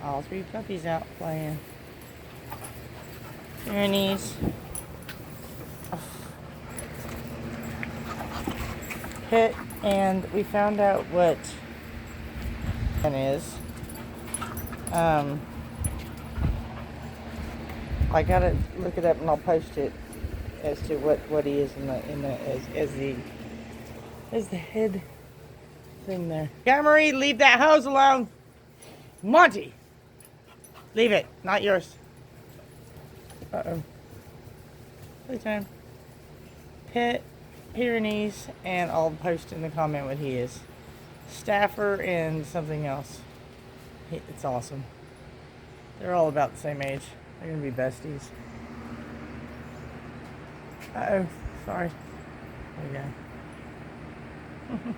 All three puppies out playing. Pyrenees. Pit, and we found out what it is. I gotta look it up and I'll post it as to what he is as the head thing there. Marie, leave that hose alone. Monty, leave it, not yours. Playtime. Pit, Pyrenees, and I'll post in the comment what he is. Staffer and something else. It's awesome. They're all about the same age. They're gonna be besties. Uh-oh, sorry. There we go.